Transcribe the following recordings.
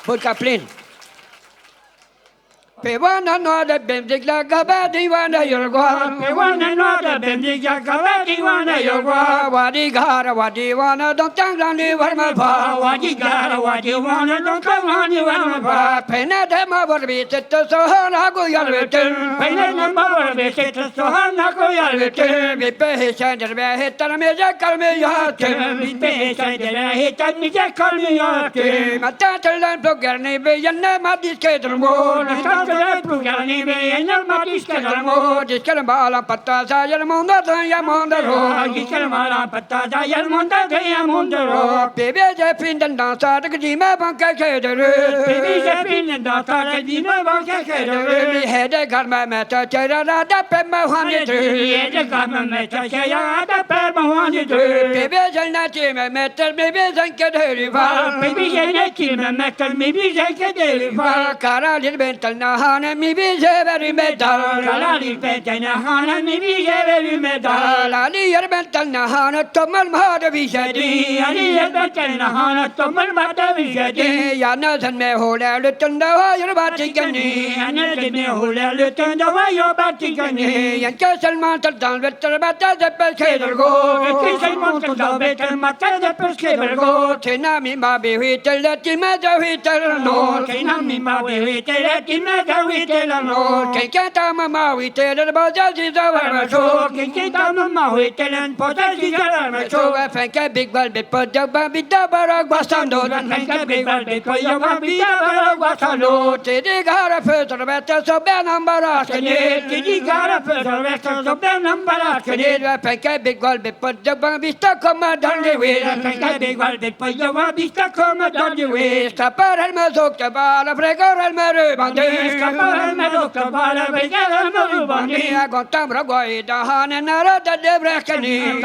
Put Kaplin. Pewana no the Bendigla Gabadi Wana Yorgwa. Pewana no the Bendiga Gavati Wana Yoga. Wadi Gara, Wadi Wana, don't tell on the Varma. Wadi Gara, Wadi Wana, don't come on you Varma. Penadema would be set to Sohanago Yalvitin. Penana visit to Sohanako Yalvitin. We pay his hand and bear hit and major Kalmi We pay side and hit and me Jack Kalmi. Matatal and Bogarni, Bayana Madiscator Moon. Pugani and Matiscalamo. Discalambala Patasa, Yamunda, Yamunda, Giscalmala Patada, Yalmonda, Yamunda. Baby, Jappin and Dansa, the Kadima Banka Cater. Baby, Jappin and Data, Dima Banka. We had a garma matter, Terra, Pema 100. The government meta, the Pema 100. Baby, Janati, metal, baby, and Kaderiva. Baby, Janati, metal, maybe Janka. Cara, little mental, Nahana, maybe very metal. Kalali Petana Hana, maybe every metal. Ali, your mental, Nahana, Tomal Mahadavi. Ali Petana Hana, Tomal Matavi. Yanas and Mehola, Lutunda, your Batigani. And let me hold a little away your Batigani. And Castle Mountain down with the Bata, the Pescator go. Kitchen Mountain, the better Mata, the Pescator go. Tenami, Babi, we tell that you matter, we tell no. Kenami, we tell it, we tell no. Kekatama, we tell about that is our show. Kitama, we tell and Potash. So I think a big ball before the Babi Dabara Guasando. I think a big one because you want to be a Guasano. They got a first better, so Ben Ambara. He got a first restaurant of Ben number. I think a big ball before the Babi stuck on my dungeon way. I think a big one because you want to be stuck on my dodgy way. Stapper and Mazok, Bala, Fregor and Marubandi. I got Tamragoi, the Han and Nara, the Devrakani.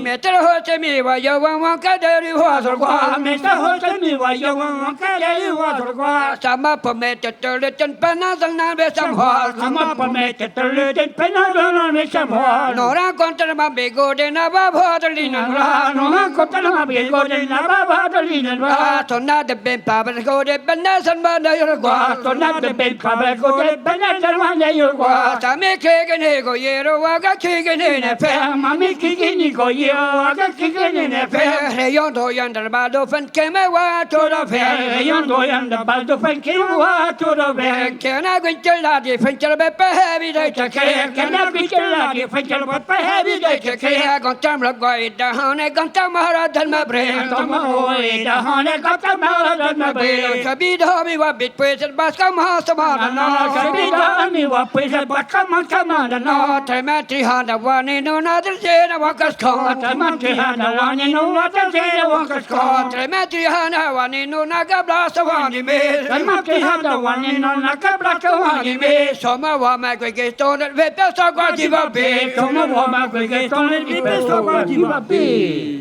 Metal Hotemi, why you want Kadari was or what? Mr. Hotemi, why you want Kadari was or what? Some up a metal, and Panas and Nabe some horse. Come up and make it a little penal on some horse. Nora Contra Big Good and above Hotelina. No, Cotanama be good and above Hotelina. So not the Ben Papa go to Benas and Banda. So not the big cover go to Benet one day you go. I make cake and Ego Yero, I got chicken in a fair. Mammy kicking you go, I got kicking in a fair. Rayondo yonder Bado and came away to the fair. Young boy and the Baldo and came to the fair. Can I go to Ladi Fincher Pepper heavy day to care? Can I be lucky if I can what by heavy day to care? I got Tamra Goy down, I got Tamara than my brain. Tomorrow, the honey got the mouth of my brain. Kabid Hobby, what bit praise and Bascom House of Me what please, but come on, no, Timothy Honda, one in another day, I walk us caught. Timothy Honda, one in another day, I walk us caught. Timothy Honda, one in Naga Blast of one he made. Timothy Honda, one in Naga Blast of one he made. Summer woman, we get stoned at Vipper, so God give a big. Summer woman, we get stoned at Vipper, so God give a big.